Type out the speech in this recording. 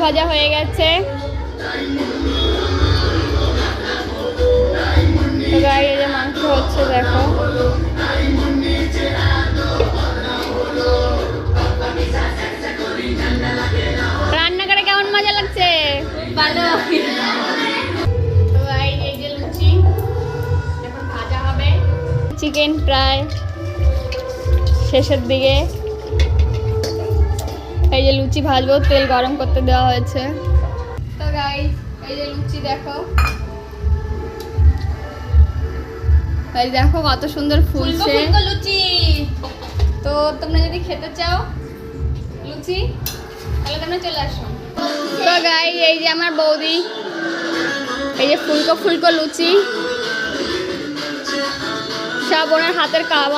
ভাজা হয়ে গেছে। তো গাইস এই যে মাংস হচ্ছে দেখো। রান্না করে কেমন মজা লাগছে? ভালো। তো গাইস এই যে লুচি এখন ভাজা হবে। চিকেন প্রায় শেষের দিকে। এই যে লুচি ভাজবো, তেল গরম করতে দেওয়া হয়েছে। তো গাইস এই যে লুচি দেখো, এই দেখো কত সুন্দর ফুলছে লুচি। তো তোমরা যদি খেতে চাও লুচি তাহলে তোমরা চলে আসো। তো গাইস এই যে আমার বৌদি, এই যে ফুলকো ফুলকো লুচি, সব ওনার হাতের কাজ।